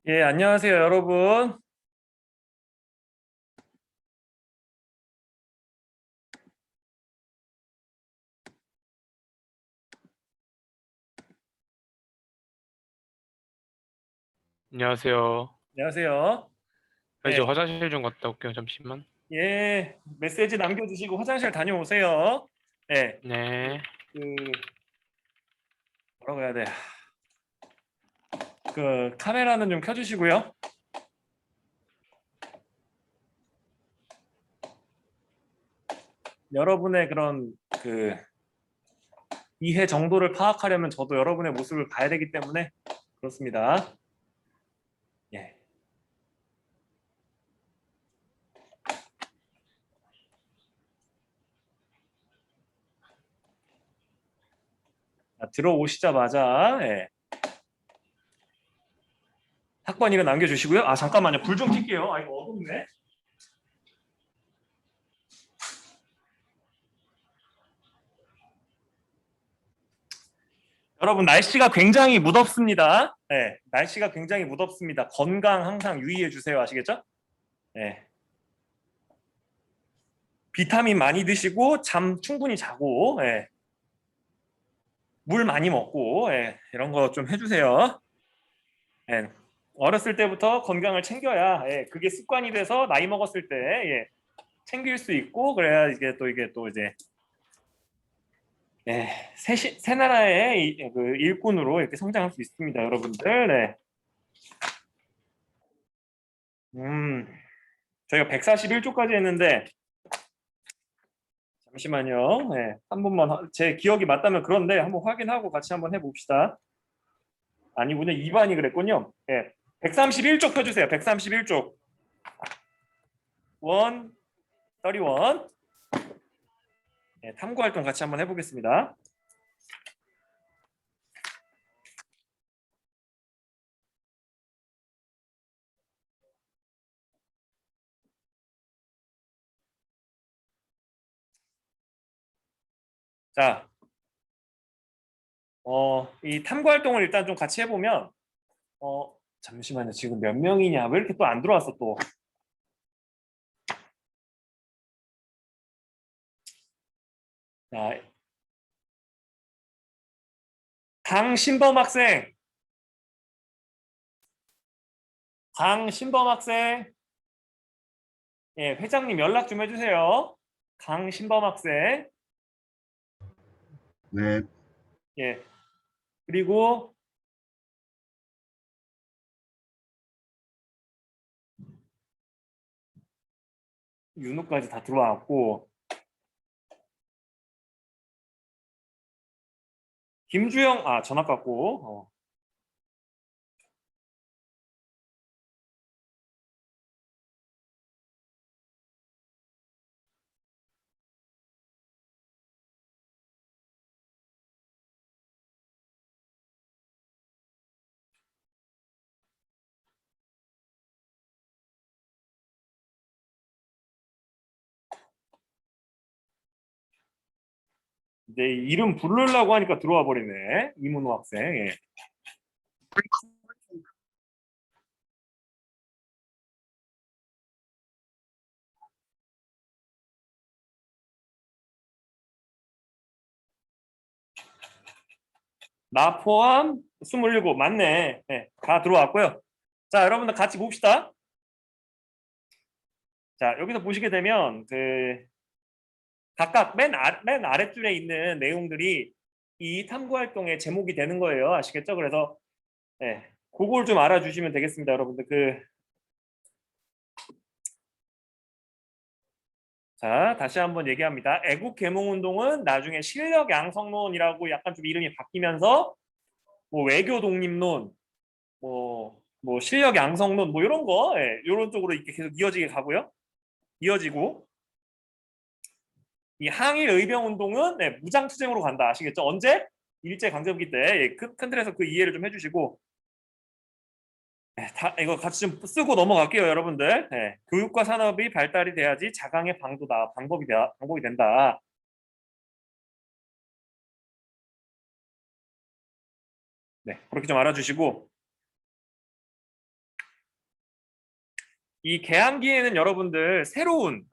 예, 안녕하세요, 여러분. 안녕하세요. 안녕하세요. 이제 예, 화장실 좀 갔다 올게요. 잠시만. 예, 메시지 남겨주시고 화장실 다녀오세요. 예, 네. 그, 뭐라고 해야 돼? 그, 카메라는 좀 켜주시고요. 여러분의 그런 이해 정도를 파악하려면 저도 여러분의 모습을 봐야 되기 때문에 그렇습니다. 예. 자, 들어오시자마자, 예, 학번 이거 남겨주시고요. 아, 잠깐만요. 불 좀 켤게요. 아, 이거 어둡네. 여러분, 날씨가 굉장히 무덥습니다. 예, 날씨가 굉장히 무덥습니다. 건강 항상 유의해 주세요. 아시겠죠? 예. 비타민 많이 드시고 잠 충분히 자고, 예. 물 많이 먹고, 예. 이런 거 좀 해주세요. 예. 어렸을 때부터 건강을 챙겨야, 예. 그게 습관이 돼서 나이 먹었을 때, 예. 챙길 수 있고, 그래야 이게 또 이제, 예. 새 나라의 그 일꾼으로 이렇게 성장할 수 있습니다, 여러분들. 네. 저희가 141조까지 했는데 잠시만요. 네, 한 번만 제 기억이 맞다면 그런데 한번 확인하고 같이 한번 해봅시다. 아니군요. 2반이 그랬군요. 예. 131쪽 펴주세요. 131쪽. 1, 31. 예, 탐구 활동 같이 한번 해보겠습니다. 자, 이 탐구 활동을 일단 좀 같이 해보면, 잠시만요. 지금 몇 명이냐? 왜 이렇게 또 안 들어왔어 또? 자, 강신범 학생, 강신범 학생, 예, 회장님 연락 좀 해주세요. 강신범 학생, 네, 예, 그리고 윤우까지 다 들어왔고, 김주영, 아, 전화 받고, 이제 이름 부르려고 하니까 들어와 버리네. 이문호 학생. 예. 나 포함 27 맞네. 네, 다 들어왔고요. 자, 여러분들 같이 봅시다. 자, 여기서 보시게 되면 각각 맨 아랫줄에 있는 내용들이 이 탐구 활동의 제목이 되는 거예요. 아시겠죠? 그래서 예, 그걸 좀 알아주시면 되겠습니다, 여러분들. 자, 다시 한번 얘기합니다. 애국 계몽 운동은 나중에 실력 양성론이라고 약간 좀 이름이 바뀌면서 뭐 외교 독립론, 뭐 실력 양성론 뭐 이런 거, 예, 이런 쪽으로 이렇게 계속 이어지게 가고요. 이어지고 이 항일 의병 운동은 네, 무장 투쟁으로 간다. 아시겠죠? 언제? 일제 강점기 때. 예, 큰 틀에서 그 이해를 좀 해주시고 다 이거 같이 좀 쓰고 넘어갈게요, 여러분들. 예, 교육과 산업이 발달이 돼야지 자강의 방법이 된다. 네, 그렇게 좀 알아주시고 이 개항기에는 여러분들 새로운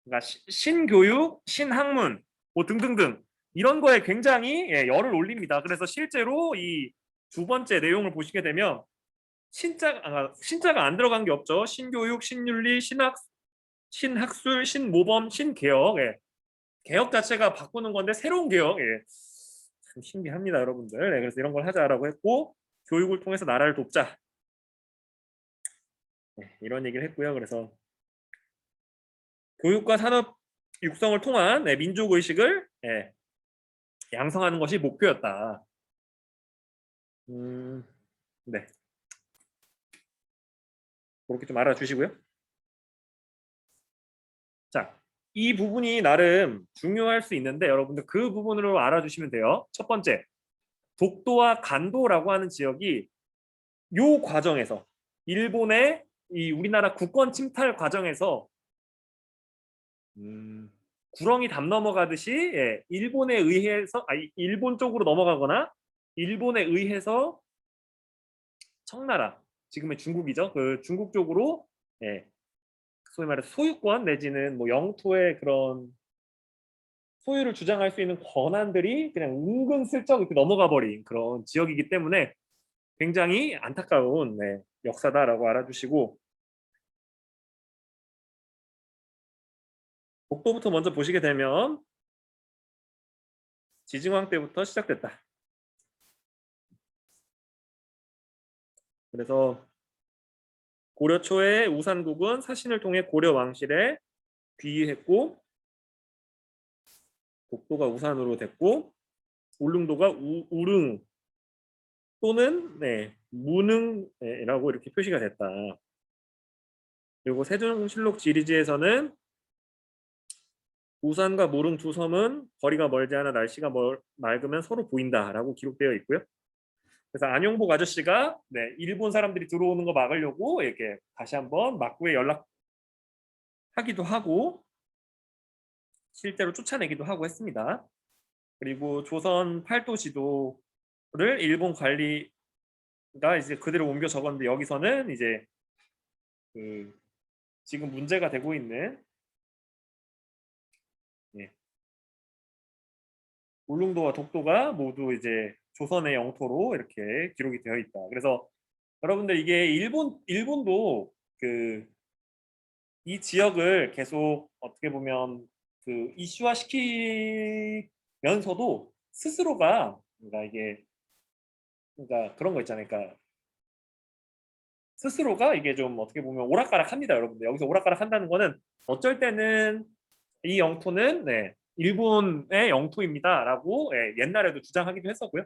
그러니까 신교육, 신학문 뭐 등등등 이런 거에 굉장히 열을 올립니다. 그래서 실제로 이 두 번째 내용을 보시게 되면 신자가 안 들어간 게 없죠. 신교육, 신윤리, 신학술, 신모범, 신개혁. 개혁 자체가 바꾸는 건데 새로운 개혁. 참 신기합니다, 여러분들. 그래서 이런 걸 하자라고 했고 교육을 통해서 나라를 돕자. 이런 얘기를 했고요. 그래서 교육과 산업 육성을 통한 민족 의식을 양성하는 것이 목표였다. 네. 그렇게 좀 알아주시고요. 자, 이 부분이 나름 중요할 수 있는데 여러분들 그 부분으로 알아주시면 돼요. 첫 번째, 독도와 간도라고 하는 지역이 요 과정에서 일본의 이 우리나라 국권 침탈 과정에서 구렁이 담 넘어가듯이 일본에 의해서 일본 쪽으로 넘어가거나 일본에 의해서 청나라 지금의 중국이죠. 그 중국 쪽으로 소위 말해서 소유권 내지는 뭐 영토의 그런 소유를 주장할 수 있는 권한들이 그냥 은근슬쩍 이렇게 넘어가 버린 그런 지역이기 때문에 굉장히 안타까운 역사다라고 알아주시고 독도부터 먼저 보시게 되면 지증왕 때부터 시작됐다. 그래서 고려 초에 우산국은 사신을 통해 고려 왕실에 귀의했고 독도가 우산으로 됐고 울릉도가 우릉 또는 무능이라고 이렇게 표시가 됐다. 그리고 세종실록 지리지에서는 우산과 무릉 두 섬은 거리가 멀지 않아 날씨가 맑으면 서로 보인다라고 기록되어 있고요. 그래서 안용복 아저씨가 일본 사람들이 들어오는 거 막으려고 이렇게 다시 한번 막구에 연락하기도 하고 실제로 쫓아내기도 하고 했습니다. 그리고 조선 팔도 지도를 일본 관리가 이제 그대로 옮겨 적었는데 여기서는 이제 그 지금 문제가 되고 있는 울릉도와 독도가 모두 이제 조선의 영토로 이렇게 기록이 되어 있다. 그래서 여러분들 이게 일본도 이 지역을 계속 어떻게 보면 이슈화 시키면서도 스스로가 그러니까 그런 거 있잖아요. 그러니까 스스로가 이게 좀 어떻게 보면 오락가락합니다, 여러분들. 여기서 오락가락한다는 거는 어쩔 때는 이 영토는 일본의 영토입니다라고 옛날에도 주장하기도 했었고요.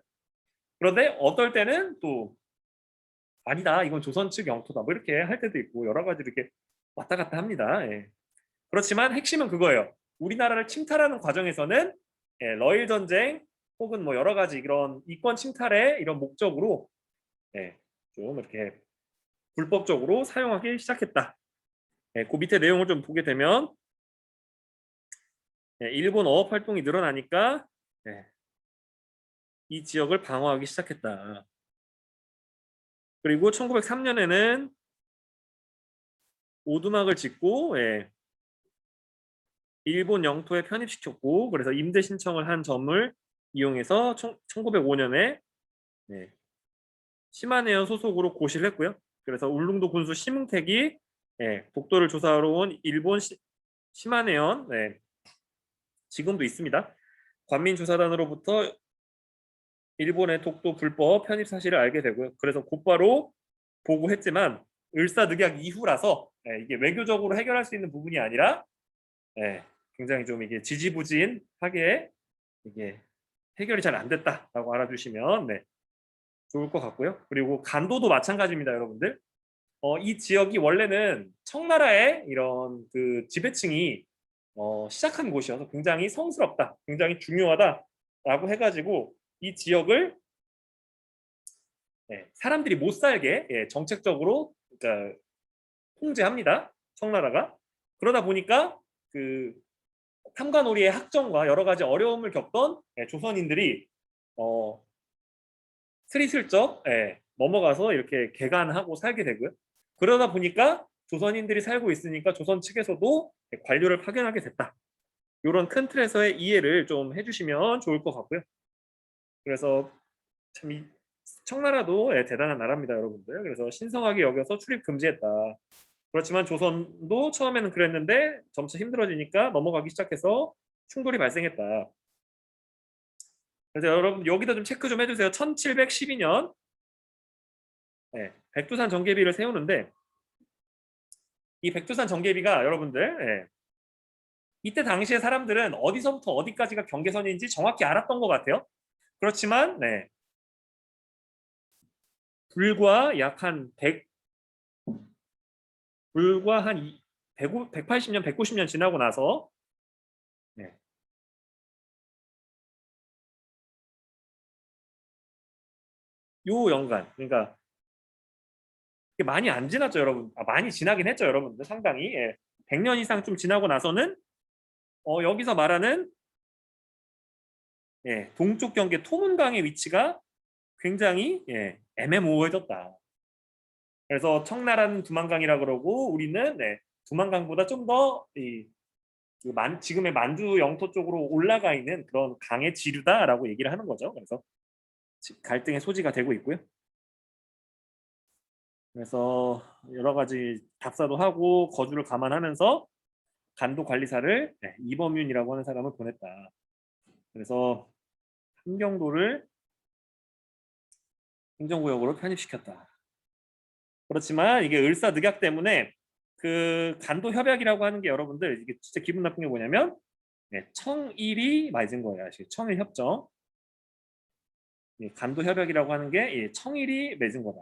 그런데 어떨 때는 또 아니다, 이건 조선 측 영토다, 뭐 이렇게 할 때도 있고 여러 가지 이렇게 왔다 갔다 합니다. 그렇지만 핵심은 그거예요. 우리나라를 침탈하는 과정에서는 러일 전쟁 혹은 뭐 여러 가지 이런 이권 침탈의 이런 목적으로 좀 이렇게 불법적으로 사용하기 시작했다. 그 밑에 내용을 좀 보게 되면 일본 어업 활동이 늘어나니까 이 지역을 방어하기 시작했다. 그리고 1903년에는 오두막을 짓고 일본 영토에 편입시켰고 그래서 임대 신청을 한 점을 이용해서 1905년에 시마네현 소속으로 고시를 했고요. 그래서 울릉도 군수 심응택이 독도를 조사하러 온 일본 시마네현 지금도 있습니다. 관민조사단으로부터 일본의 독도 불법 편입 사실을 알게 되고요. 그래서 곧바로 보고했지만 을사늑약 이후라서 이게 외교적으로 해결할 수 있는 부분이 아니라 굉장히 좀 이게 지지부진하게 이게 해결이 잘 안 됐다라고 알아주시면 좋을 것 같고요. 그리고 간도도 마찬가지입니다, 여러분들. 이 지역이 원래는 청나라의 이런 지배층이 시작한 곳이어서 굉장히 성스럽다, 굉장히 중요하다라고 해가지고 이 지역을 사람들이 못 살게 정책적으로 그러니까 통제합니다, 청나라가. 그러다 보니까 탐관오리의 학정과 여러 가지 어려움을 겪던 조선인들이 스리슬쩍 넘어가서 이렇게 개간하고 살게 되고요. 그러다 보니까 조선인들이 살고 있으니까 조선 측에서도 관료를 파견하게 됐다. 이런 큰 틀에서의 이해를 좀 해주시면 좋을 것 같고요. 그래서 참 청나라도 대단한 나라입니다, 여러분들. 그래서 신성하게 여겨서 출입 금지했다. 그렇지만 조선도 처음에는 그랬는데 점차 힘들어지니까 넘어가기 시작해서 충돌이 발생했다. 그래서 여러분 여기다 좀 체크 좀 해주세요. 1712년 백두산 정계비를 세우는데 이 백두산 정계비가 여러분들 이때 당시에 사람들은 어디서부터 어디까지가 경계선인지 정확히 알았던 것 같아요. 그렇지만 불과 약 한 100, 불과 한 180년, 190년 지나고 나서 요 연간, 그러니까 많이 안 지났죠, 여러분. 많이 지나긴 했죠, 여러분들. 상당히 100년 이상 좀 지나고 나서는 여기서 말하는 동쪽 경계 토문강의 위치가 굉장히 애매모호해졌다. 그래서 청나라는 두만강이라 그러고 우리는 두만강보다 좀 더 지금의 만주 영토 쪽으로 올라가 있는 그런 강의 지류다라고 얘기를 하는 거죠. 그래서 갈등의 소지가 되고 있고요. 그래서 여러 가지 답사도 하고 거주를 감안하면서 간도 관리사를 이범윤이라고 하는 사람을 보냈다. 그래서 함경도를 행정구역으로 편입시켰다. 그렇지만 이게 을사늑약 때문에 그 간도 협약이라고 하는 게 여러분들 이게 진짜 기분 나쁜 게 뭐냐면 청일이 맺은 거예요. 아시겠죠? 청일 협정. 간도 협약이라고 하는 게 청일이 맺은 거다.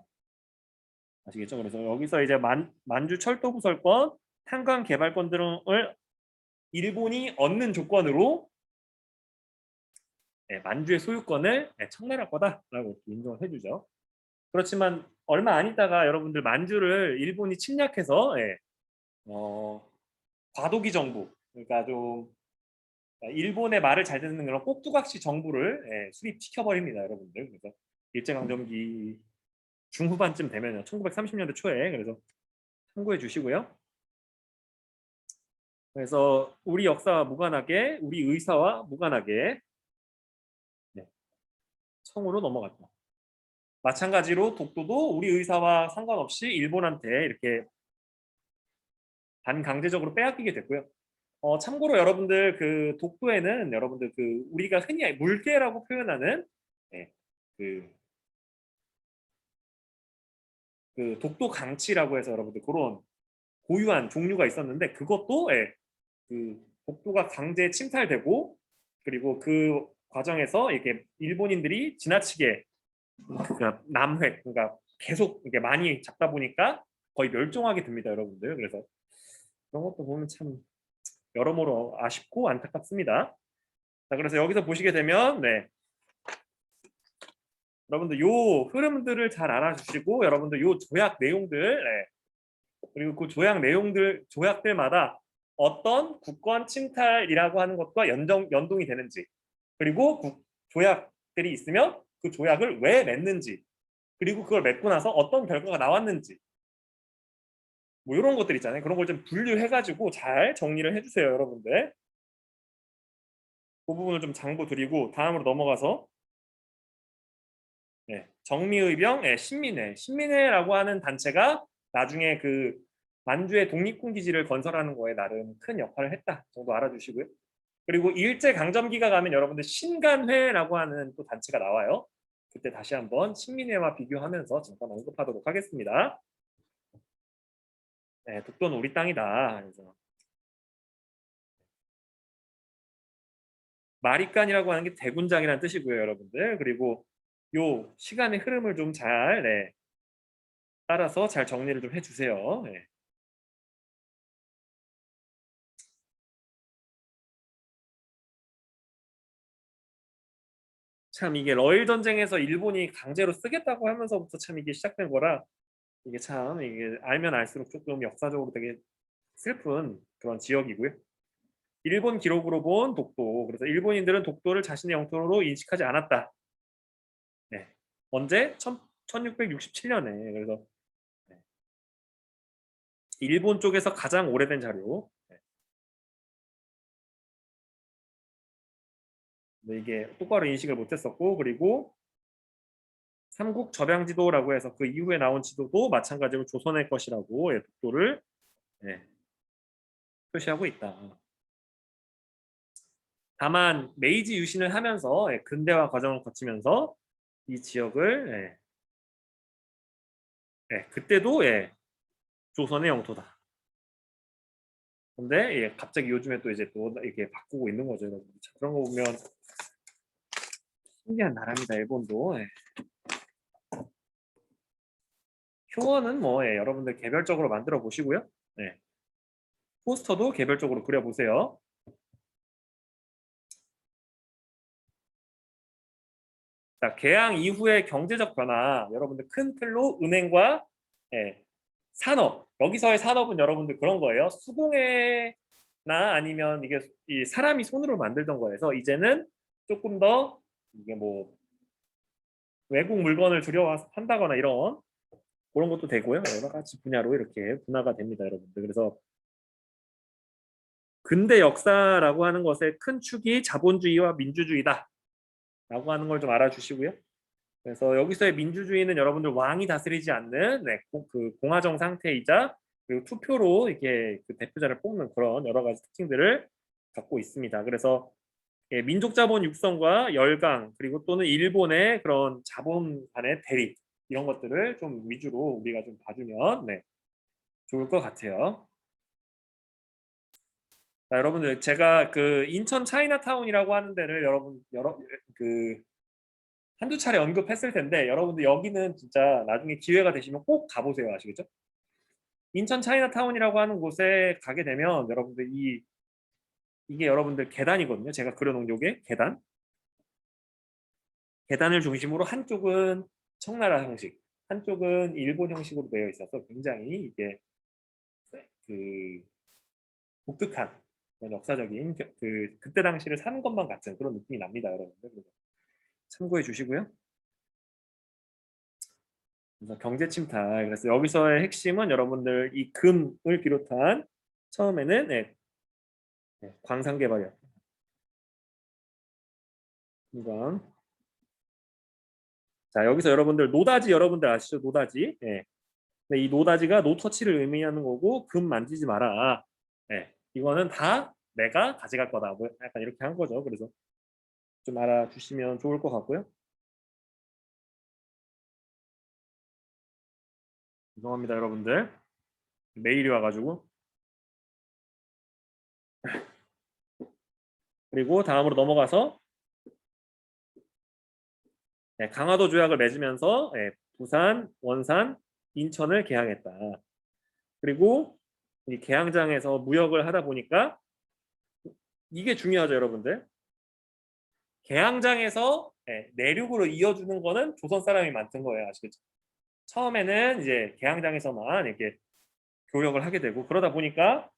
아시겠죠? 그래서 여기서 이제 만주 철도부설권, 탄광 개발권 등을 일본이 얻는 조건으로 만주의 소유권을 청나라 거다라고 인정을 해주죠. 그렇지만 얼마 안 있다가 여러분들 만주를 일본이 침략해서 과도기 정부, 그러니까 좀 일본의 말을 잘 듣는 그런 꼭두각시 정부를 수립시켜 버립니다, 여러분들. 그래서 일제강점기 중후반쯤 되면요, 1930년대 초에. 그래서 참고해 주시고요. 그래서 우리 역사와 무관하게, 우리 의사와 무관하게 청으로 넘어갔다. 마찬가지로 독도도 우리 의사와 상관없이 일본한테 이렇게 반강제적으로 빼앗기게 됐고요. 참고로 여러분들 그 독도에는 여러분들 그 우리가 흔히 물개라고 표현하는 그, 그 독도 강치라고 해서 여러분들 그런 고유한 종류가 있었는데 그것도 그 독도가 강제 침탈되고 그리고 그 과정에서 이렇게 일본인들이 지나치게 그러니까 남획 그러니까 계속 이게 많이 잡다 보니까 거의 멸종하게 됩니다, 여러분들. 그래서 그런 것도 보면 참 여러모로 아쉽고 안타깝습니다. 자, 그래서 여기서 보시게 되면 여러분들 요 흐름들을 잘 알아주시고 여러분들 요 조약 내용들 그리고 그 조약들마다 어떤 국권 침탈이라고 하는 것과 연동이 되는지 그리고 조약들이 있으면 그 조약을 왜 맺는지 그리고 그걸 맺고 나서 어떤 결과가 나왔는지 뭐 이런 것들 있잖아요. 그런 걸 좀 분류해가지고 잘 정리를 해주세요, 여러분들. 그 부분을 좀 장보 드리고 다음으로 넘어가서 정미의병 신민회라고 하는 단체가 나중에 그 만주의 독립군기지를 건설하는 거에 나름 큰 역할을 했다 정도 알아주시고요. 그리고 일제강점기가 가면 여러분들 신간회라고 하는 또 단체가 나와요. 그때 다시 한번 신민회와 비교하면서 잠깐 언급하도록 하겠습니다. 독도는 우리 땅이다. 그래서 마립간이라고 하는 게 대군장이라는 뜻이고요, 여러분들. 그리고 요 시간의 흐름을 좀 잘 따라서 잘 정리를 좀 해주세요. 참 이게 러일 전쟁에서 일본이 강제로 쓰겠다고 하면서부터 참 이게 시작된 거라 이게 참 이게 알면 알수록 조금 역사적으로 되게 슬픈 그런 지역이고요. 일본 기록으로 본 독도. 그래서 일본인들은 독도를 자신의 영토로 인식하지 않았다. 언제? 1667년에. 그래서 일본 쪽에서 가장 오래된 자료. 네, 이게 똑바로 인식을 못했었고, 그리고 삼국 접양 지도라고 해서 그 이후에 나온 지도도 마찬가지로 조선의 것이라고 독도를 표시하고 있다. 다만 메이지 유신을 하면서 근대화 과정을 거치면서 이 지역을 그때도 조선의 영토다. 근데 갑자기 요즘에 또 이제 또 이렇게 바꾸고 있는 거죠, 여러분. 자, 그런 거 보면 신기한 나라입니다, 일본도. 표어는 뭐 여러분들 개별적으로 만들어 보시고요. 포스터도 개별적으로 그려 보세요. 자, 개항 이후의 경제적 변화, 여러분들 큰 틀로 은행과 산업, 여기서의 산업은 여러분들 그런 거예요. 수공예나 아니면 이게 이 사람이 손으로 만들던 거여서 이제는 조금 더 이게 뭐 외국 물건을 들여와서 판다거나 이런 그런 것도 되고요. 여러 가지 분야로 이렇게 분화가 됩니다, 여러분들. 그래서 근대 역사라고 하는 것의 큰 축이 자본주의와 민주주의다 라고 하는 걸 좀 알아주시고요. 그래서 여기서의 민주주의는 여러분들 왕이 다스리지 않는 그 공화정 상태이자 그리고 투표로 이렇게 그 대표자를 뽑는 그런 여러 가지 특징들을 갖고 있습니다. 그래서 민족 자본 육성과 열강 그리고 또는 일본의 그런 자본 간의 대립 이런 것들을 좀 위주로 우리가 좀 봐주면 좋을 것 같아요. 자, 여러분들 제가 그 인천 차이나타운이라고 하는 데를 그 한두 차례 언급했을 텐데 여러분들 여기는 진짜 나중에 기회가 되시면 꼭 가보세요. 아시겠죠? 인천 차이나타운이라고 하는 곳에 가게 되면 여러분들 이게 여러분들 계단이거든요. 제가 그려놓은 요게 계단. 계단을 중심으로 한쪽은 청나라 형식, 한쪽은 일본 형식으로 되어 있어서 굉장히 이게 그 독특한 그런 역사적인 그때 당시를 사는 것만 같은 그런 느낌이 납니다, 여러분들. 참고해 주시고요. 그래서 경제 침탈. 그래서 여기서의 핵심은 여러분들 이 금을 비롯한 처음에는 광산 개발이었다. 금광. 자, 여기서 여러분들 노다지 여러분들 아시죠? 노다지. 이 노다지가 노터치를 의미하는 거고 금 만지지 마라. 이거는 다 내가 가져갈 거다. 뭐 약간 이렇게 한 거죠. 그래서 좀 알아주시면 좋을 것 같고요. 죄송합니다, 여러분들. 메일이 와가지고. 그리고 다음으로 넘어가서 강화도 조약을 맺으면서 부산, 원산, 인천을 개항했다. 그리고 이 개항장에서 무역을 하다 보니까 이게 중요하죠, 여러분들. 개항장에서 내륙으로 이어주는 거는 조선 사람이 만든 거예요, 아시겠죠? 처음에는 이제 개항장에서만 이렇게 교역을 하게 되고 그러다 보니까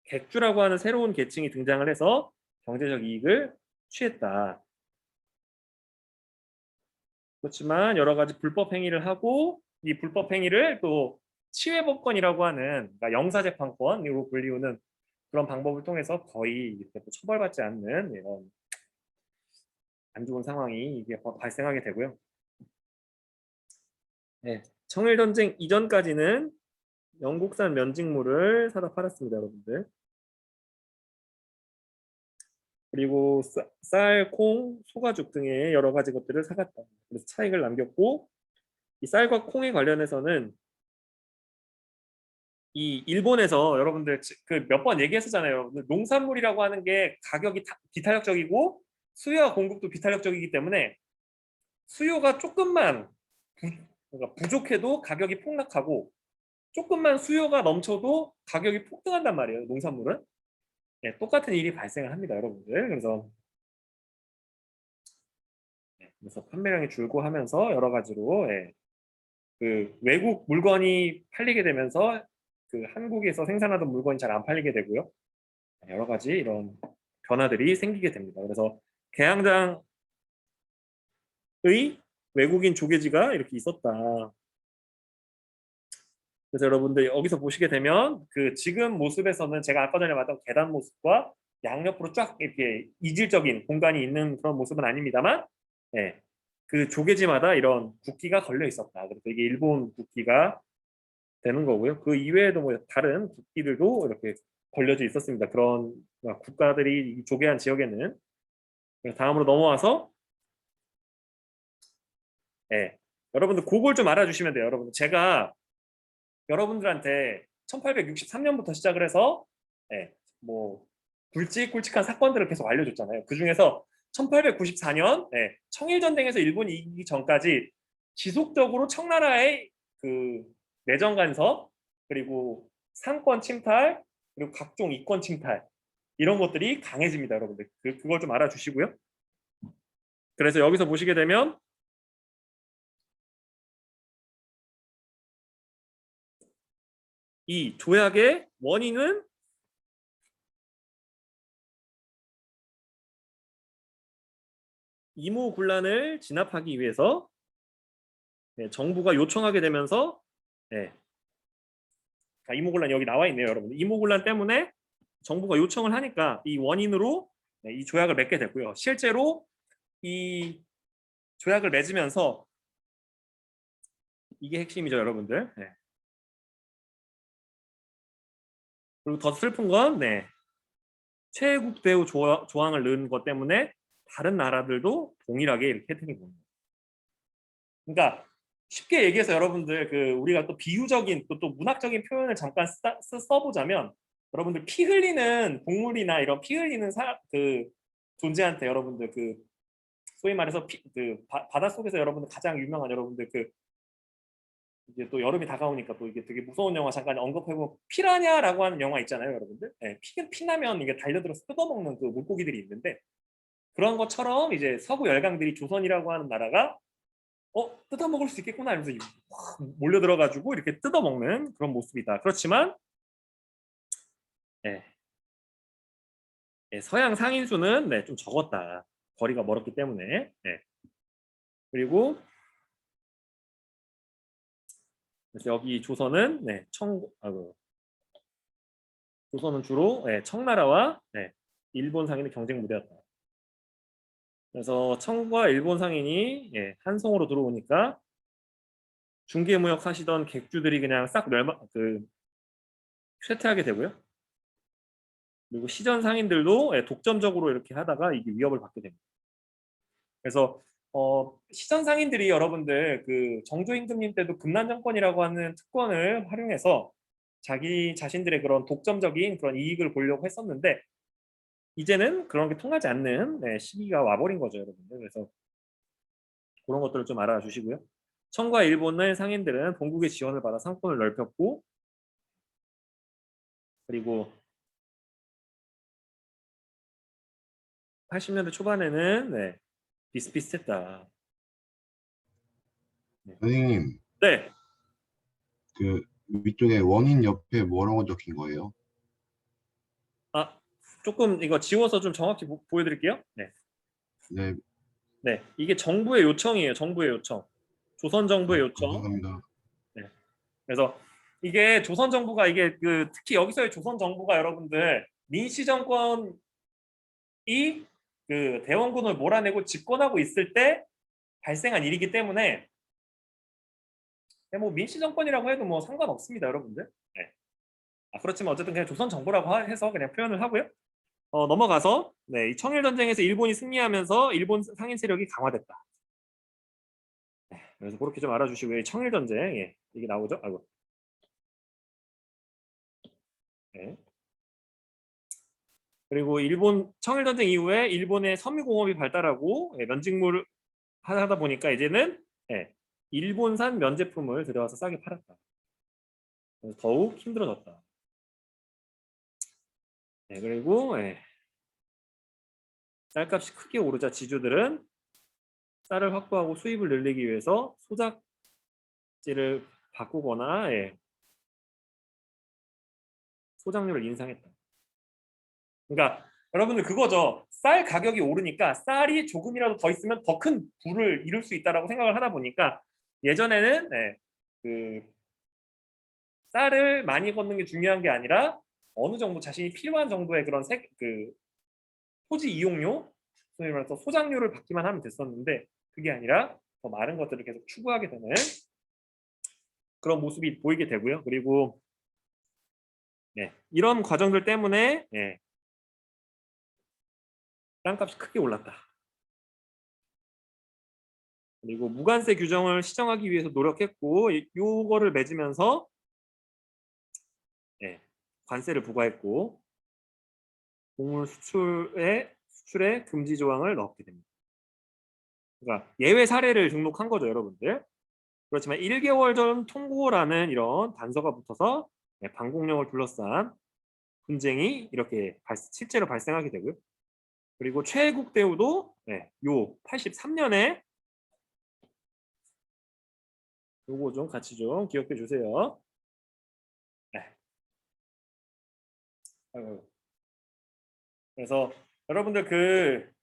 객주라고 하는 새로운 계층이 등장을 해서 경제적 이익을 취했다. 그렇지만 여러 가지 불법 행위를 하고 이 불법 행위를 또 치외법권이라고 하는 그러니까 영사재판권으로 불리우는 그런 방법을 통해서 거의 처벌받지 않는 이런 안 좋은 상황이 이게 발생하게 되고요. 청일전쟁 이전까지는 영국산 면직물을 사다 팔았습니다, 여러분들. 그리고 쌀, 콩, 소가죽 등의 여러 가지 것들을 사갔다. 그래서 차익을 남겼고 이 쌀과 콩에 관련해서는 이 일본에서 여러분들 그 몇 번 얘기했었잖아요. 여러분들 농산물이라고 하는 게 가격이 비탄력적이고 수요와 공급도 비탄력적이기 때문에 수요가 조금만 그러니까 부족해도 가격이 폭락하고 조금만 수요가 넘쳐도 가격이 폭등한단 말이에요. 농산물은. 똑같은 일이 발생을 합니다, 여러분들. 그래서 판매량이 줄고 하면서 여러 가지로 그 외국 물건이 팔리게 되면서 그 한국에서 생산하던 물건이 잘 안 팔리게 되고요. 여러 가지 이런 변화들이 생기게 됩니다. 그래서 개항장의 외국인 조개지가 이렇게 있었다. 그래서 여러분들 여기서 보시게 되면 그 지금 모습에서는 제가 아까 전에 말했던 계단 모습과 양옆으로 쫙 이렇게 이질적인 공간이 있는 그런 모습은 아닙니다만, 예, 그 조개지마다 이런 국기가 걸려 있었다. 그래서 이게 일본 국기가 되는 거고요. 그 이외에도 뭐 다른 국기들도 이렇게 걸려져 있었습니다. 그런 국가들이 이 조개한 지역에는. 다음으로 넘어와서, 예, 여러분들 그걸 좀 알아주시면 돼요. 여러분들 제가 여러분들한테 1863년부터 시작을 해서, 예, 뭐 굵직굵직한 사건들을 계속 알려줬잖아요. 그 중에서 1894년, 예, 청일전쟁에서 일본이 이기기 전까지 지속적으로 청나라의 그 내정 간섭, 그리고 상권 침탈, 그리고 각종 이권 침탈, 이런 것들이 강해집니다, 여러분들. 그걸 좀 알아주시고요. 그래서 여기서 보시게 되면 이 조약의 원인은 이모군란을 진압하기 위해서, 네, 정부가 요청하게 되면서, 네, 이모군란 여기 나와 있네요, 여러분. 이모군란 때문에 정부가 요청을 하니까 이 원인으로, 네, 이 조약을 맺게 됐고요. 실제로 이 조약을 맺으면서 이게 핵심이죠, 여러분들. 네. 그리고 더 슬픈 건, 네, 최애국 대우 조항을 넣은 것 때문에 다른 나라들도 동일하게 이렇게 혜택을 보는 거예요. 그러니까 쉽게 얘기해서 여러분들 우리가 또 비유적인 또 문학적인 표현을 잠깐 써보자면, 여러분들 피 흘리는 동물이나 이런 피 흘리는 존재한테 여러분들 소위 말해서 바닷속에서 여러분들 가장 유명한, 여러분들 이제 또 여름이 다가오니까 또 이게 되게 무서운 영화 잠깐 언급해보면 피라냐라고 하는 영화 있잖아요, 여러분들. 네, 피나면 이게 달려들어서 뜯어먹는 그 물고기들이 있는데, 그런 것처럼 이제 서구 열강들이 조선이라고 하는 나라가 뜯어 먹을 수 있겠구나 이러면서 몰려 들어가지고 이렇게 뜯어 먹는 그런 모습이다. 그렇지만, 예, 예, 서양 상인수는, 네, 좀 적었다. 거리가 멀었기 때문에. 예. 그리고 그래서 여기 조선은, 네, 조선은 주로, 예, 청나라와, 네, 일본 상인의 경쟁 무대였다. 그래서 청과 일본 상인이, 예, 한성으로 들어오니까 중개무역 하시던 객주들이 그냥 싹 쇠퇴하게 되고요. 그리고 시전 상인들도, 예, 독점적으로 이렇게 하다가 이게 위협을 받게 됩니다. 그래서 시전 상인들이 여러분들 정조 임금님 때도 금난정권이라고 하는 특권을 활용해서 자기 자신들의 그런 독점적인 그런 이익을 보려고 했었는데, 이제는 그런 게 통하지 않는, 네, 시기가 와버린 거죠, 여러분들. 그래서 그런 것들을 좀 알아주시고요. 청과 일본의 상인들은 본국의 지원을 받아 상권을 넓혔고, 그리고 80년대 초반에는, 네, 비슷비슷했다. 네. 선생님, 네. 그 위쪽에 원인 옆에 뭐라고 적힌 거예요? 아, 조금 이거 지워서 좀 정확히 보여드릴게요. 네. 네, 네, 이게 정부의 요청이에요. 정부의 요청. 조선 정부의 요청. 감사합니다. 네. 그래서 이게 조선 정부가 이게 특히 여기서의 조선 정부가 여러분들 민씨 정권이 대원군을 몰아내고 집권하고 있을 때 발생한 일이기 때문에, 뭐 민씨 정권이라고 해도 뭐 상관없습니다, 여러분들. 네. 그렇지만 어쨌든 그냥 조선 정부라고 해서 그냥 표현을 하고요. 넘어가서, 네, 이 청일 전쟁에서 일본이 승리하면서 일본 상인 세력이 강화됐다. 그래서 그렇게 좀 알아주시고요. 이 청일 전쟁, 예, 이게 나오죠. 아이고. 네. 그리고 일본 청일 전쟁 이후에 일본의 섬유공업이 발달하고, 예, 면직물을 하다 보니까 이제는, 예, 일본산 면제품을 들여와서 싸게 팔았다. 그래서 더욱 힘들어졌다. 예, 그리고, 예, 쌀값이 크게 오르자 지주들은 쌀을 확보하고 수입을 늘리기 위해서 소작지를 바꾸거나, 예, 소작료를 인상했다. 그러니까 여러분들 그거죠. 쌀 가격이 오르니까 쌀이 조금이라도 더 있으면 더 큰 부를 이룰 수 있다라고 생각을 하다 보니까 예전에는 그 쌀을 많이 걷는 게 중요한 게 아니라 어느 정도 자신이 필요한 정도의 그런 토지 이용료, 소위 말해서 소작료를 받기만 하면 됐었는데 그게 아니라 더 많은 것들을 계속 추구하게 되는 그런 모습이 보이게 되고요. 그리고 이런 과정들 때문에 땅값이 크게 올랐다. 그리고 무관세 규정을 시정하기 위해서 노력했고 요거를 맺으면서 관세를 부과했고 곡물 수출에 금지 조항을 넣게 됩니다. 그러니까 예외 사례를 등록한 거죠, 여러분들. 그렇지만 1개월 전 통고라는 이런 단서가 붙어서 방공령을 둘러싼 분쟁이 이렇게 실제로 발생하게 되고요. 그리고 최애국 대우도 요 83년에 요거 좀 같이 좀 기억해 주세요. 그래서 여러분들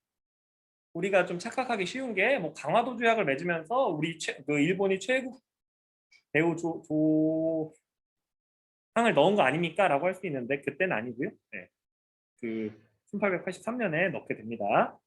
우리가 좀 착각하기 쉬운 게 뭐 강화도 조약을 맺으면서 일본이 최애국 대우 조항을 넣은 거 아닙니까? 라고 할 수 있는데 그때는 아니고요. 그 1883년에 넣게 됩니다.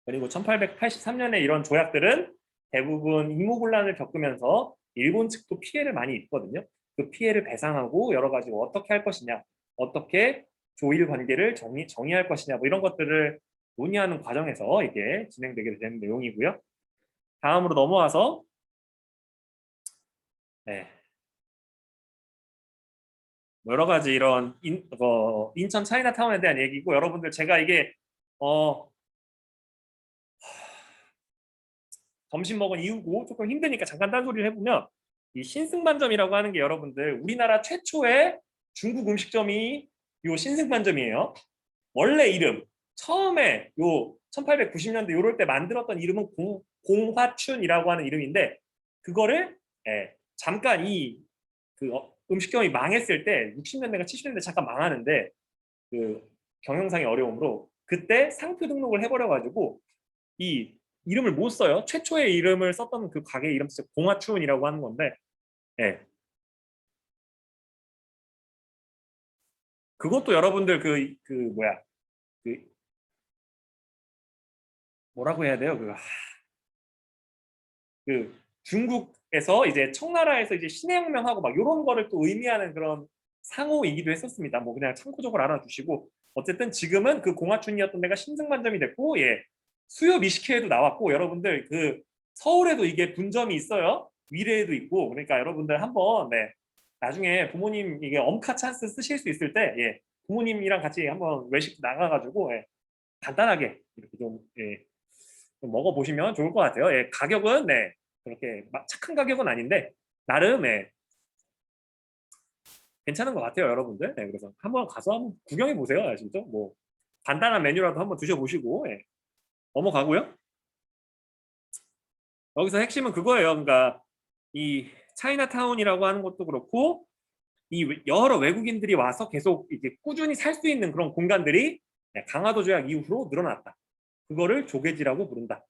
그리고 1883년에 이런 조약들은 대부분 임무곤란을 겪으면서 일본 측도 피해를 많이 입거든요. 그 피해를 배상하고 여러 가지 어떻게 할 것이냐, 어떻게 조일 관계를 정의할 것이냐, 뭐 이런 것들을 논의하는 과정에서 이게 진행되게 되는 내용이고요. 다음으로 넘어와서 여러 가지 이런 인천 차이나타운에 대한 얘기고 여러분들 제가 이게 점심 먹은 이후고 조금 힘드니까 잠깐 딴소리를 해보면 이 신승만점이라고 하는 게 여러분들 우리나라 최초의 중국 음식점이 요 신승만점이에요. 원래 이름 처음에 요 1890년대 요럴 때 만들었던 이름은 공화춘이라고 하는 이름인데 그거를 잠깐 음식점이 망했을 때 60년대가 70년대 잠깐 망하는데 그 경영상의 어려움으로 그때 상표 등록을 해버려가지고 이 이름을 못 써요. 최초의 이름을 썼던 그 가게 이름 진짜 공화춘이라고 하는 건데 그것도 여러분들 뭐라고 해야 돼요? 중국에서 이제 청나라에서 이제 신해혁명하고 막 이런 거를 또 의미하는 그런 상호이기도 했었습니다. 뭐 그냥 참고적으로 알아두시고 어쨌든 지금은 그 공화춘이었던 데가 신승만점이 됐고 수요 미식회에도 나왔고 여러분들 서울에도 이게 분점이 있어요. 위례에도 있고 그러니까 여러분들 한번 나중에 부모님 이게 엄카 찬스 쓰실 수 있을 때 부모님이랑 같이 한번 외식 나가가지고 간단하게 이렇게 좀 먹어보시면 좋을 것 같아요. 가격은 그렇게 착한 가격은 아닌데 나름 괜찮은 것 같아요, 여러분들. 그래서 한번 가서 한번 구경해 보세요, 진짜. 뭐 간단한 메뉴라도 한번 드셔보시고 넘어가고요. 여기서 핵심은 그거예요. 그러니까 이 차이나타운이라고 하는 것도 그렇고 이 여러 외국인들이 와서 계속 이제 꾸준히 살 수 있는 그런 공간들이 강화도 조약 이후로 늘어났다. 그거를 조개지라고 부른다.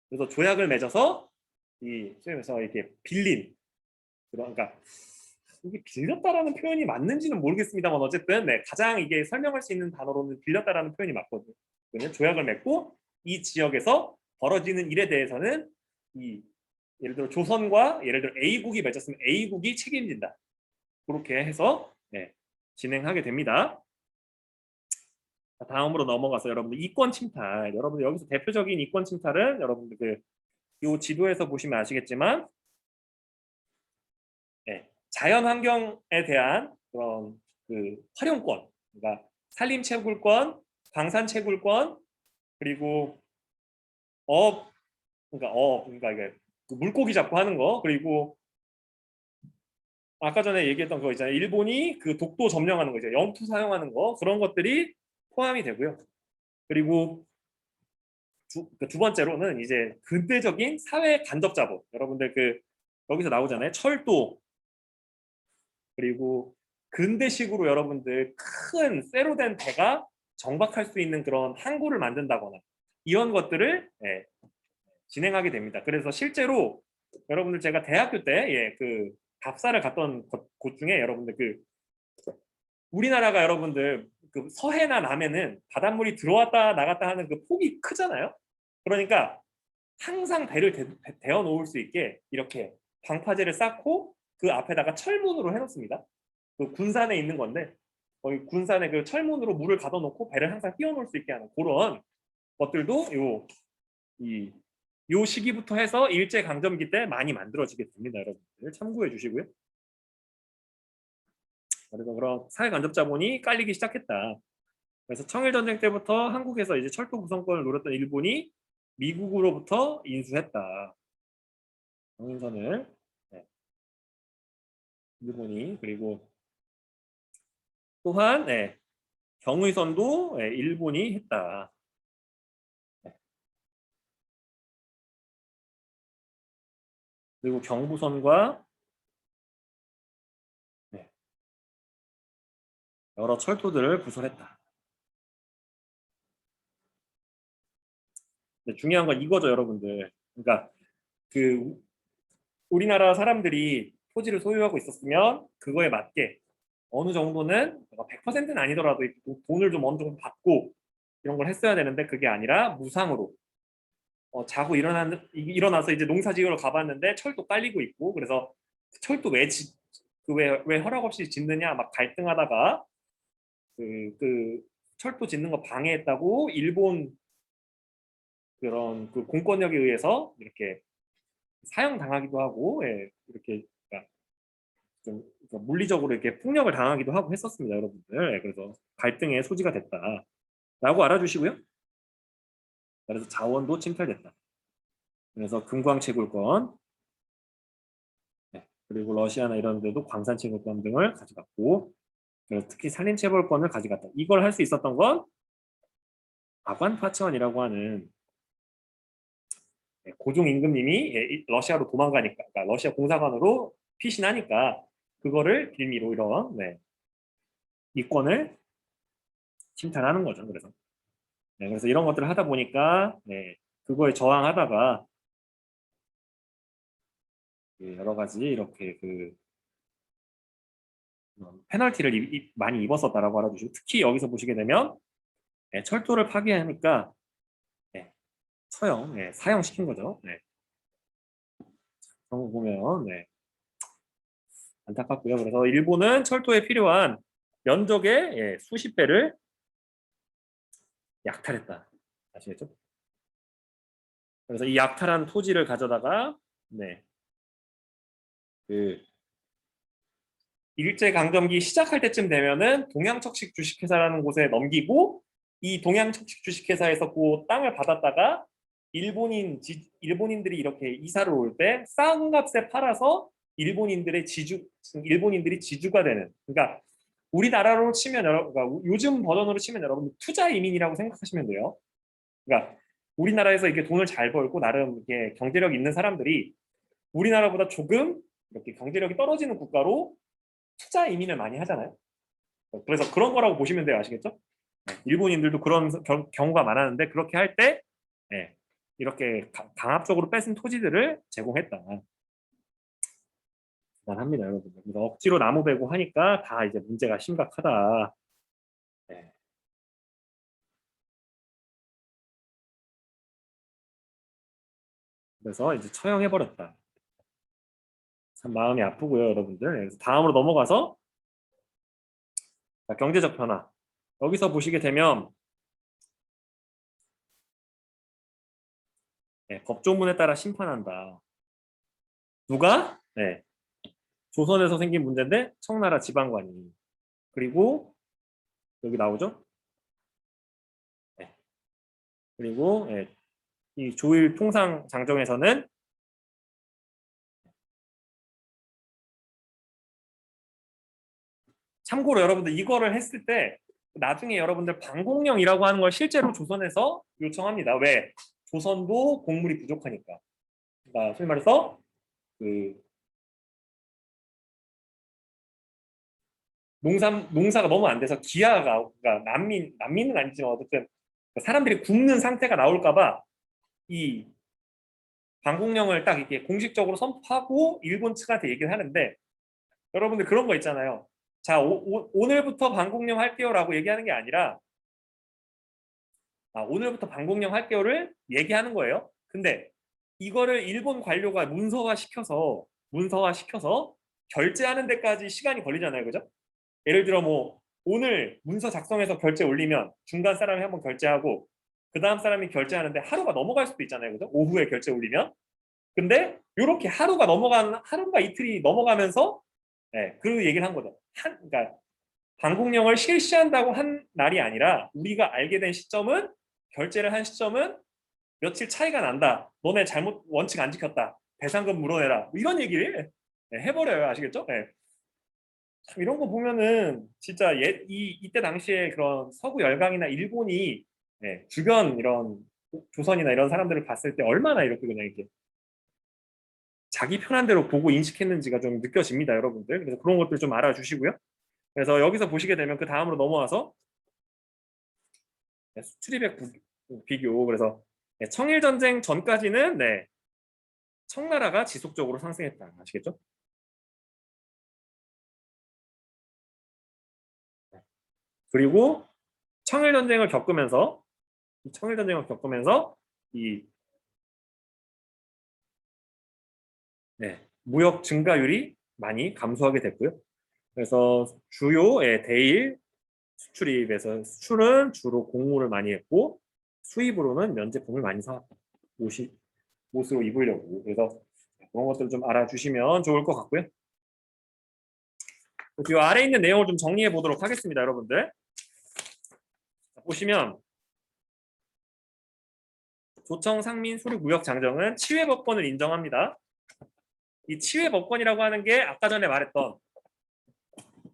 그래서 조약을 맺어서 그래서 이렇게 빌린 그러니까 이게 빌렸다라는 표현이 맞는지는 모르겠습니다만 어쨌든 가장 이게 설명할 수 있는 단어로는 빌렸다라는 표현이 맞거든요. 조약을 맺고 이 지역에서 벌어지는 일에 대해서는 예를 들어 조선과 예를 들어 A국이 맺었으면 A국이 책임진다. 그렇게 해서 진행하게 됩니다. 다음으로 넘어가서 여러분들 이권 침탈. 여러분들 여기서 대표적인 이권 침탈은 여러분들 이 지도에서 보시면 아시겠지만 자연 환경에 대한 그런 활용권, 그러니까 산림 채굴권, 광산 채굴권, 그리고 그러니까 이게 물고기 잡고 하는 거, 그리고 아까 전에 얘기했던 거 있잖아요. 일본이 독도 점령하는 거, 이제 영토 사용하는 거 그런 것들이 포함이 되고요. 그리고 두 번째로는 이제 근대적인 사회 간접 자본. 여러분들 여기서 나오잖아요. 철도 그리고 근대식으로 여러분들 큰 쇠로 된 배가 정박할 수 있는 그런 항구를 만든다거나 이런 것들을 진행하게 됩니다. 그래서 실제로 여러분들 제가 대학교 때 그 답사를 갔던 곳 중에 여러분들 그 우리나라가 여러분들 그 서해나 남해는 바닷물이 들어왔다 나갔다 하는 그 폭이 크잖아요. 그러니까 항상 배를 대어 놓을 수 있게 이렇게 방파제를 쌓고 그 앞에다가 철문으로 해놓습니다. 그 군산에 있는 건데 거기 군산에 그 철문으로 물을 가둬놓고 배를 항상 띄워놓을 수 있게 하는 그런 것들도 요 시기부터 해서 일제강점기 때 많이 만들어지게 됩니다. 여러분들 참고해 주시고요. 그래서 그런 사회간접자본이 깔리기 시작했다. 그래서 청일전쟁 때부터 한국에서 이제 철도 구성권을 노렸던 일본이 미국으로부터 인수했다. 경인선을 일본이 그리고 또한 경의선도 일본이 했다. 그리고 경부선과 여러 철도들을 부설했다. 중요한 건 이거죠, 여러분들. 그러니까 그 우리나라 사람들이 토지를 소유하고 있었으면 그거에 맞게 어느 정도는 100%는 아니더라도 돈을 좀 어느 정도 받고 이런 걸 했어야 되는데 그게 아니라 무상으로 자고 일어나서 이제 농사지으러 가봤는데 철도 깔리고 있고 그래서 철도 왜 허락 없이 짓느냐 막 갈등하다가 그 철도 짓는 거 방해했다고 일본 그런 그 공권력에 의해서 이렇게 사형당하기도 하고 이렇게 그러니까 좀 그러니까 물리적으로 이렇게 폭력을 당하기도 하고 했었습니다, 여러분들. 그래서 갈등의 소지가 됐다라고 알아주시고요. 그래서 자원도 침탈됐다. 그래서 금광 채굴권, 그리고 러시아나 이런 데도 광산 채굴권 등을 가져갔고, 그래서 특히 산림 채굴권을 가져갔다. 이걸 할 수 있었던 건 아관 파츠원이라고 하는 고종 임금님이 러시아로 도망가니까, 그러니까 러시아 공사관으로 피신하니까 그거를 빌미로 이런 이권을 침탈하는 거죠. 그래서 이런 것들을 하다 보니까 그거에 저항하다가 여러 가지 이렇게 페널티를 많이 입었었다라고 알아주시고 특히 여기서 보시게 되면 철도를 파괴하니까 처형, 사형시킨 거죠. 그런 거 보면 안타깝고요. 그래서 일본은 철도에 필요한 면적의 수십 배를 약탈했다. 아시겠죠? 그래서 이 약탈한 토지를 가져다가 그 일제강점기 시작할 때쯤 되면은 동양척식 주식회사라는 곳에 넘기고 이 동양척식 주식회사에서 그 땅을 받았다가 일본인들이 이렇게 이사를 올 때 싼 값에 팔아서 일본인들이 지주가 되는 그러니까 우리나라로 치면 그러니까 요즘 버전으로 치면 여러분 투자 이민이라고 생각하시면 돼요. 그러니까 우리나라에서 이게 돈을 잘 벌고 나름 이게 경제력 있는 사람들이 우리나라보다 조금 이렇게 경제력이 떨어지는 국가로 투자 이민을 많이 하잖아요. 그래서 그런 거라고 보시면 돼요. 아시겠죠? 일본인들도 그런 경우가 많았는데 그렇게 할 때 이렇게 강압적으로 뺏은 토지들을 제공했다. 대단합니다, 여러분. 그래서 억지로 나무 베고 하니까 다 이제 문제가 심각하다. 그래서 이제 처형해버렸다. 참 마음이 아프고요, 여러분들. 그래서 다음으로 넘어가서 경제적 변화. 여기서 보시게 되면 법조문에 따라 심판한다. 누가? 조선에서 생긴 문제인데 청나라 지방관이. 그리고 여기 나오죠? 그리고 이 조일 통상 장정에서는 참고로 여러분들 이거를 했을 때 나중에 여러분들 방공령이라고 하는 걸 실제로 조선에서 요청합니다. 왜? 조선도 곡물이 부족하니까. 그러니까 소위 말해서 그 농사가 너무 안 돼서 기아가 그러니까 난민은 아니지만 어쨌든 사람들이 굶는 상태가 나올까봐 이 방공령을 딱 이렇게 공식적으로 선포하고 일본 측한테 얘기를 하는데 여러분들 그런 거 있잖아요. 자, 오늘부터 방공령 할게요라고 얘기하는 게 아니라 오늘부터 방공령 할게요를 얘기하는 거예요. 근데 이거를 일본 관료가 문서화시켜서 결제하는 데까지 시간이 걸리잖아요. 그죠? 예를 들어 뭐 오늘 문서 작성해서 결제 올리면 중간 사람이 한번 결제하고 그 다음 사람이 결제하는데 하루가 넘어갈 수도 있잖아요. 그죠? 오후에 결제 올리면. 근데 이렇게 하루가 이틀이 넘어가면서 그 얘기를 한 거죠. 그러니까 방공령을 실시한다고 한 날이 아니라 우리가 알게 된 시점은 결제를 한 시점은 며칠 차이가 난다. 너네 잘못 원칙 안 지켰다. 배상금 물어내라. 뭐 이런 얘기를 해버려요. 아시겠죠? 참 이런 거 보면은 진짜 이때 당시에 그런 서구 열강이나 일본이 주변 이런 조선이나 이런 사람들을 봤을 때 얼마나 이렇게 그냥 이렇게 자기 편한 대로 보고 인식했는지가 좀 느껴집니다, 여러분들. 그래서 그런 것들 좀 알아주시고요. 그래서 여기서 보시게 되면 그 다음으로 넘어와서 수출입액 비교. 그래서 청일전쟁 전까지는 청나라가 지속적으로 상승했다. 아시겠죠? 그리고 청일전쟁을 겪으면서 이 무역 증가율이 많이 감소하게 됐고요. 그래서 주요 대일 수출입에서 수출은 주로 곡물을 많이 했고 수입으로는 면제품을 많이 사왔다. 옷으로 입으려고. 그래서 그런 것들 좀 알아주시면 좋을 것 같고요. 이 아래 있는 내용을 좀 정리해 보도록 하겠습니다, 여러분들. 보시면 조청 상민 수륙 무역 장정은 치외 법권을 인정합니다. 이 치외 법권이라고 하는 게 아까 전에 말했던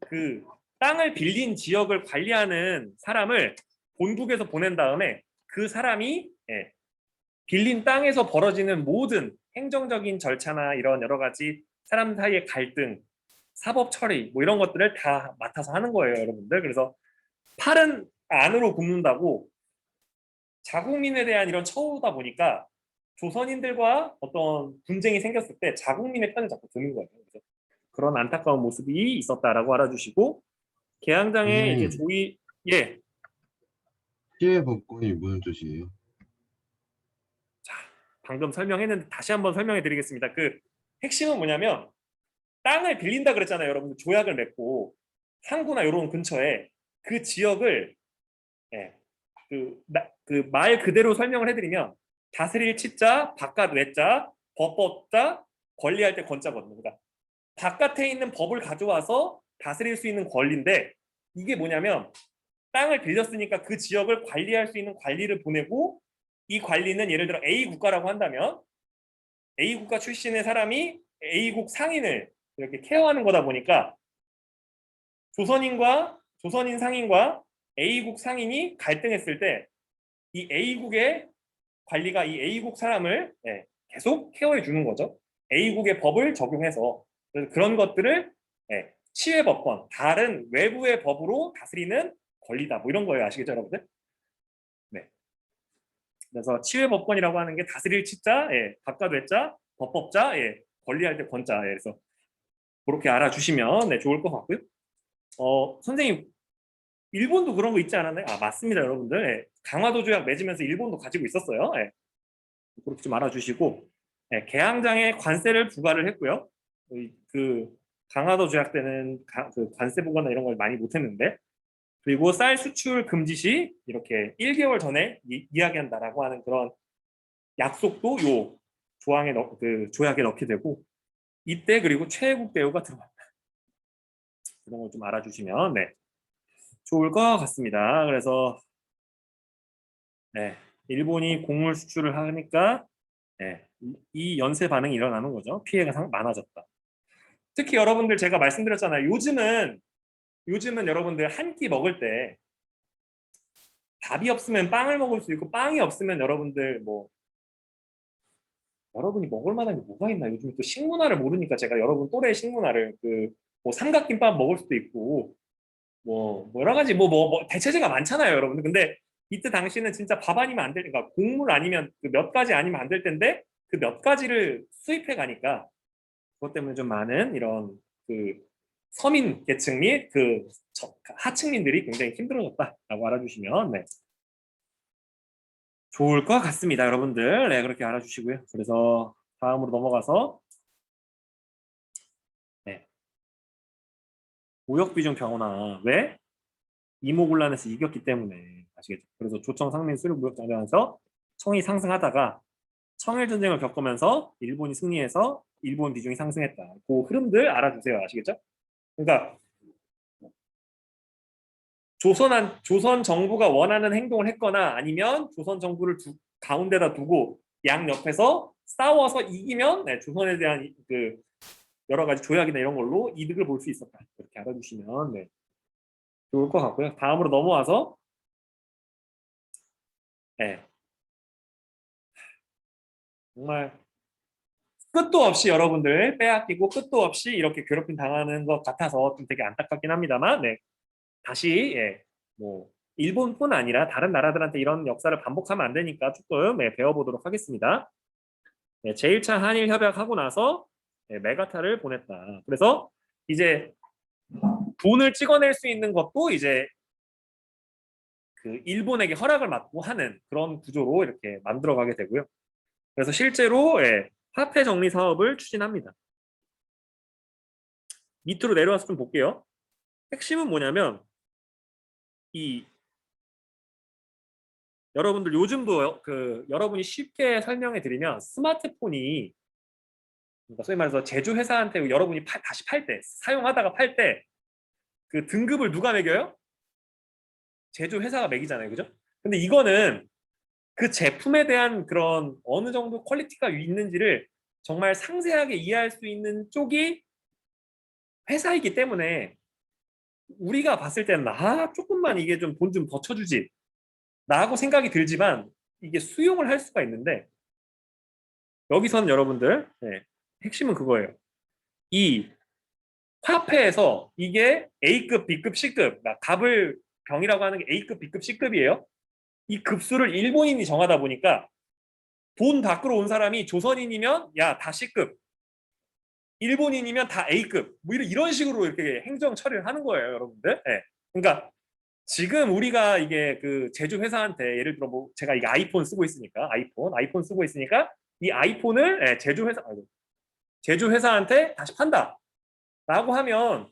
그 땅을 빌린 지역을 관리하는 사람을 본국에서 보낸 다음에 그 사람이 빌린 땅에서 벌어지는 모든 행정적인 절차나 이런 여러 가지 사람 사이의 갈등, 사법 처리 뭐 이런 것들을 다 맡아서 하는 거예요, 여러분들. 그래서 팔은 안으로 굽는다고 자국민에 대한 이런 처우다 보니까 조선인들과 어떤 분쟁이 생겼을 때 자국민의 편을 자꾸 드는 거예요. 그래서 그런 안타까운 모습이 있었다라고 알아주시고 개항장의 이제 선생님, 조의 피해 복권이 무슨 뜻이에요? 방금 설명했는데 다시 한번 설명해 드리겠습니다. 그 핵심은 뭐냐면 땅을 빌린다 그랬잖아요. 여러분들 조약을 맺고 항구나 이런 근처에 그 지역을 그 말 그대로 설명을 해드리면 다스릴 치자, 바깥 외자, 법법자, 권리할 때 권자거든요. 그러니까 바깥에 있는 법을 가져와서 다스릴 수 있는 권리인데 이게 뭐냐면 땅을 빌렸으니까 그 지역을 관리할 수 있는 관리를 보내고 이 관리는 예를 들어 A 국가라고 한다면 A 국가 출신의 사람이 A국 상인을 이렇게 케어하는 거다 보니까 조선인 상인과 A국 상인이 갈등했을 때 이 A국의 관리가 이 A국 사람을 계속 케어해 주는 거죠. A국의 법을 적용해서 그래서 그런 것들을 치외법권, 다른 외부의 법으로 다스리는 권리다. 뭐 이런 거예요. 아시겠죠, 여러분들? 네. 그래서 치외법권이라고 하는 게 다스릴 치자, 바깥 외자, 법법자, 권리할 때 권자. 그래서 그렇게 알아주시면 좋을 것 같고요. 선생님, 일본도 그런 거 있지 않았나요? 맞습니다, 여러분들. 강화도 조약 맺으면서 일본도 가지고 있었어요. 그렇게 좀 알아주시고, 개항장에 관세를 부과를 했고요. 그 강화도 조약 때는 그 관세 부과나 이런 걸 많이 못했는데, 그리고 쌀 수출 금지 시 이렇게 1개월 전에 이야기한다라고 하는 그런 약속도 요 그 조약에 넣게 되고, 이때 그리고 최애국 대우가 들어갑니다. 그런 걸 좀 알아주시면 좋을 것 같습니다. 그래서 일본이 곡물 수출을 하니까 이 연쇄 반응이 일어나는 거죠. 피해가 많아졌다. 특히 여러분들 제가 말씀드렸잖아요. 요즘은 여러분들 한 끼 먹을 때 밥이 없으면 빵을 먹을 수 있고 빵이 없으면 여러분들 뭐 여러분이 먹을 만한 게 뭐가 있나 요즘 또 식문화를 모르니까 제가 여러분 또래 식문화를 그 뭐 삼각김밥 먹을 수도 있고 뭐 여러 가지 뭐 대체제가 많잖아요, 여러분들. 근데 이때 당시는 진짜 밥 아니면 안 되니까 곡물 아니면 그 몇 가지 아니면 안 될 텐데 그 몇 가지를 수입해 가니까 그것 때문에 좀 많은 이런 그 서민 계층 및 그 하층민들이 굉장히 힘들어졌다라고 알아주시면 네, 좋을 것 같습니다, 여러분들. 네, 그렇게 알아주시고요. 그래서 다음으로 넘어가서 네, 무역비중 변화. 왜? 이모군란에서 이겼기 때문에 아시겠죠? 그래서 조청 상민 수륙 무역 장전에서 청이 상승하다가 청일 전쟁을 겪으면서 일본이 승리해서 일본 비중이 상승했다. 그 흐름들 알아주세요. 아시겠죠? 그러니까 조선 정부가 원하는 행동을 했거나 아니면 조선 정부를 가운데다 두고 양 옆에서 싸워서 이기면 네, 조선에 대한 그 여러 가지 조약이나 이런 걸로 이득을 볼 수 있었다. 이렇게 알아주시면 네, 좋을 것 같고요. 다음으로 넘어와서 네, 정말 끝도 없이 여러분들 빼앗기고 끝도 없이 이렇게 괴롭힘 당하는 것 같아서 좀 되게 안타깝긴 합니다만 네, 다시 예, 뭐 일본뿐 아니라 다른 나라들한테 이런 역사를 반복하면 안 되니까 조금 예, 배워보도록 하겠습니다. 네, 제1차 한일 협약하고 나서 예, 메가타를 보냈다. 그래서 이제 돈을 찍어낼 수 있는 것도 이제 그 일본에게 허락을 받고 하는 그런 구조로 이렇게 만들어가게 되고요. 그래서 실제로 예, 화폐 정리 사업을 추진합니다. 밑으로 내려와서 좀 볼게요. 핵심은 뭐냐면 이 여러분들 요즘도 그 여러분이 쉽게 설명해 드리면 스마트폰이 그러니까 소위 말해서 제조 회사한테 여러분이 다시 팔 때 사용하다가 팔 때 그 등급을 누가 매겨요? 제조 회사가 매기잖아요, 그죠? 근데 이거는 그 제품에 대한 그런 어느 정도 퀄리티가 있는지를 정말 상세하게 이해할 수 있는 쪽이 회사이기 때문에 우리가 봤을 때는 조금만 이게 좀 돈 좀 더 쳐주지 라고 생각이 들지만 이게 수용을 할 수가 있는데 여기서는 여러분들 네, 핵심은 그거예요. 이 화폐에서 이게 A급, B급, C급, 갑을 병이라고 하는 게 A급, B급, C급이에요. 이 급수를 일본인이 정하다 보니까 돈 밖으로 온 사람이 조선인이면 야, 다 C급, 일본인이면 다 A급, 뭐 이런 식으로 이렇게 행정 처리를 하는 거예요, 여러분들. 네. 그러니까 지금 우리가 이게 그 제조 회사한테 예를 들어 뭐 제가 이게 아이폰 쓰고 있으니까 아이폰 쓰고 있으니까 이 아이폰을 제조 회사한테 다시 판다라고 하면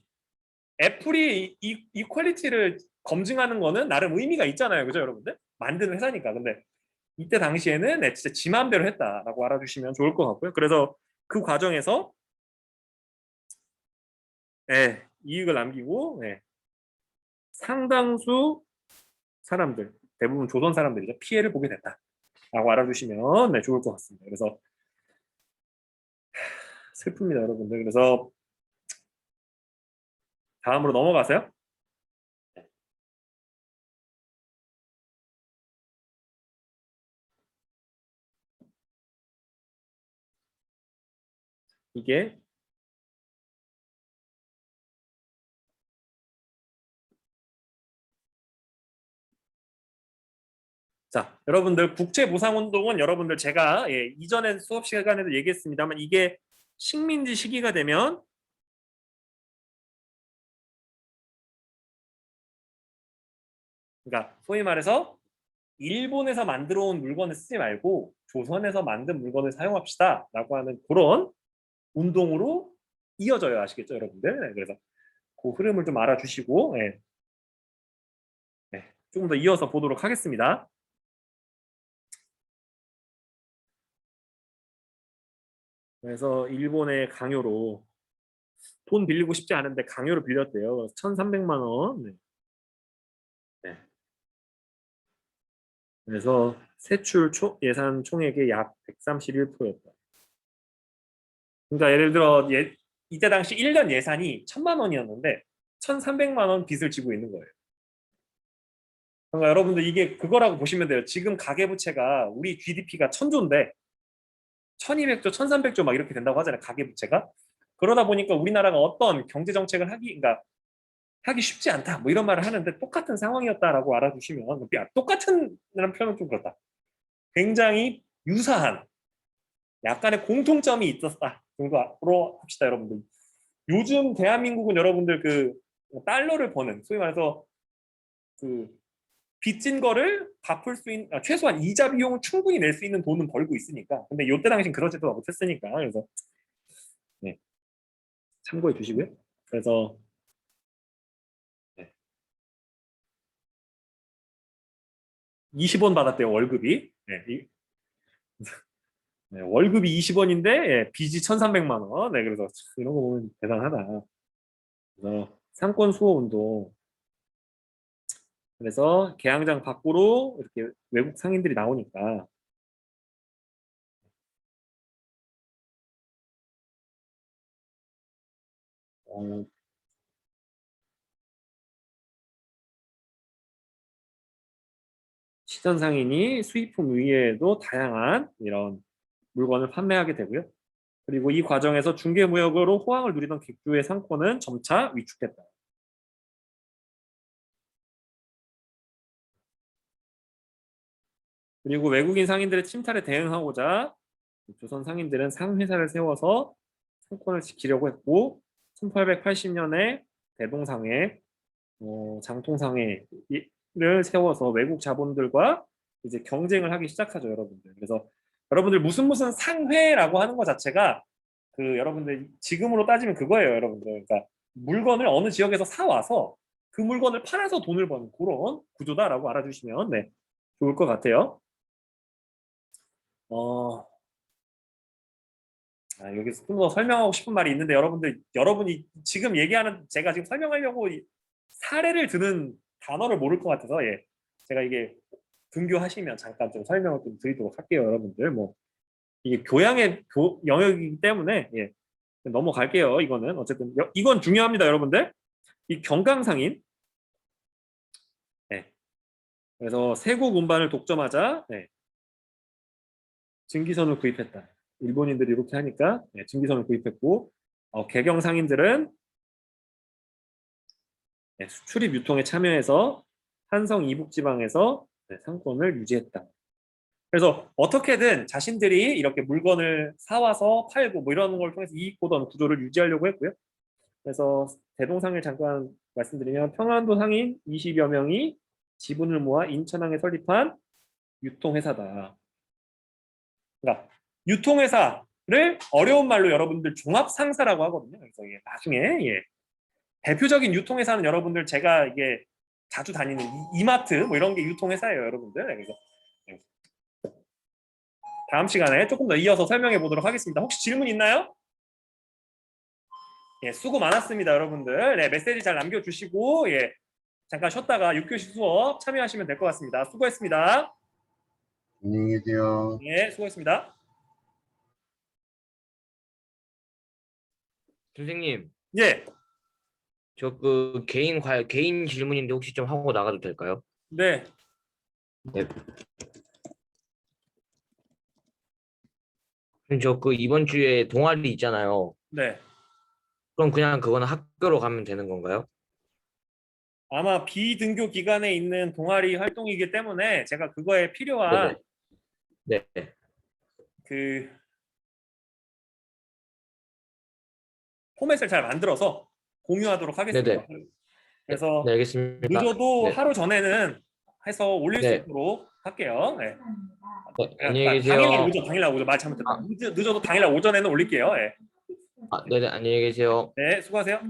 애플이 이 퀄리티를 검증하는 거는 나름 의미가 있잖아요, 그죠, 여러분들? 만드는 회사니까. 근데 이때 당시에는 진짜 지 맘대로 했다라고 알아주시면 좋을 것 같고요. 그래서 그 과정에서 이익을 남기고 상당수 사람들, 대부분 조선 사람들이죠, 피해를 보게 됐다라고 알아주시면 좋을 것 같습니다. 그래서 슬픕니다, 여러분들. 그래서 다음으로 넘어가세요. 이게 자, 여러분들 국제보상운동은 여러분들 제가 이전에 수업 시간에도 얘기했습니다만 이게 식민지 시기가 되면 그러니까 소위 말해서 일본에서 만들어 온 물건을 쓰지 말고 조선에서 만든 물건을 사용합시다 라고 하는 그런 운동으로 이어져요. 아시겠죠, 여러분들? 그래서 그 흐름을 좀 알아주시고 조금 더 이어서 보도록 하겠습니다. 그래서 일본의 강요로 돈 빌리고 싶지 않은데 강요로 빌렸대요. 1,300만 원. 네. 그래서 세출 예산 총액의 약 131%였다. 그러니까 예를 들어 이때 당시 1년 예산이 1,000만 원이었는데 1,300만 원 빚을 지고 있는 거예요. 그러니까 여러분들 이게 그거라고 보시면 돼요. 지금 가계부채가 우리 GDP가 1,000조인데 1,200조, 1,300조 막 이렇게 된다고 하잖아요. 가계부채가. 그러다 보니까 우리나라가 어떤 경제 정책을 그러니까 하기 쉽지 않다. 뭐 이런 말을 하는데 똑같은 상황이었다라고 알아두시면 똑같은 라는 표현은 좀 그렇다. 굉장히 유사한 약간의 공통점이 있었다 정도로 합시다, 여러분들. 요즘 대한민국은 여러분들 그 달러를 버는 소위 말해서 그 빚진 거를 갚을 수 있는 최소한 이자 비용을 충분히 낼 수 있는 돈은 벌고 있으니까. 근데 요때 당시엔 그러지도 못했으니까. 그래서 네, 참고해 주시고요. 그래서 네. 20원 받았대요, 월급이. 네, 네, 월급이 20원인데 예, 빚이 1,300만 원. 네, 그래서 이런 거 보면 대단하다. 그래서 상권 수호 운동. 그래서 개항장 밖으로 이렇게 외국 상인들이 나오니까 어, 시전 상인이 수입품 위에도 다양한 이런 물건을 판매하게 되고요. 그리고 이 과정에서 중개무역으로 호황을 누리던 객주의 상권은 점차 위축됐다. 그리고 외국인 상인들의 침탈에 대응하고자 조선 상인들은 상회사를 세워서 상권을 지키려고 했고 1880년에 대동상해, 장통상해를 세워서 외국 자본들과 이제 경쟁을 하기 시작하죠, 여러분들. 그래서 여러분들 무슨 상회라고 하는 것 자체가 그 여러분들 지금으로 따지면 그거예요, 여러분들. 그러니까 물건을 어느 지역에서 사와서 그 물건을 팔아서 돈을 버는 그런 구조다라고 알아주시면 네, 좋을 것 같아요. 여기서 좀 더 설명하고 싶은 말이 있는데 여러분이 지금 얘기하는 제가 지금 설명하려고 사례를 드는 단어를 모를 것 같아서 예, 제가 이게 등교하시면 잠깐 좀 설명을 좀 드리도록 할게요, 여러분들. 뭐 이게 교양의 영역이기 때문에 예, 넘어갈게요. 이거는 어쨌든 이건 중요합니다, 여러분들. 이 경강상인. 네. 그래서 세국 운반을 독점하자 네. 증기선을 구입했다. 일본인들이 이렇게 하니까 네, 증기선을 구입했고 개경상인들은 네, 수출입 유통에 참여해서 한성 이북지방에서 네, 상권을 유지했다. 그래서 어떻게든 자신들이 이렇게 물건을 사와서 팔고 뭐 이런 걸 통해서 이익 보던 구조를 유지하려고 했고요. 그래서 대동상을 잠깐 말씀드리면 평안도 상인 20여 명이 지분을 모아 인천항에 설립한 유통회사다. 그러니까 유통회사를 어려운 말로 여러분들 종합상사라고 하거든요. 그래서 이게 나중에 예. 대표적인 유통회사는 여러분들 제가 이게 자주 다니는 이마트 뭐 이런 게 유통회사예요, 여러분들. 그래서 다음 시간에 조금 더 이어서 설명해 보도록 하겠습니다. 혹시 질문 있나요? 예, 수고 많았습니다, 여러분들. 네, 메시지 잘 남겨주시고 예, 잠깐 쉬었다가 6교시 수업 참여하시면 될 것 같습니다. 수고했습니다. 안녕히 계세요. 예, 수고했습니다. 선생님, 예, 저 개인 질문인데 혹시 좀 하고 나가도 될까요? 네, 네. 저 이번 주에 동아리 있잖아요. 네. 그럼 그냥 그거는 학교로 가면 되는 건가요? 아마 비등교 기간에 있는 동아리 활동이기 때문에 제가 그거에 필요한 네네. 네. 그 포맷을 잘 만들어서 공유하도록 하겠습니다. 네네. 그래서 네, 알겠습니다. 늦어도 네. 하루 전에는 해서 올릴 수 네. 있도록 할게요. 네. 네, 안녕히 계세요. 당일날 오전 말 잘못했다. 늦어도 당일날 오전에는 올릴게요. 네. 네네, 안녕히 계세요. 네, 수고하세요.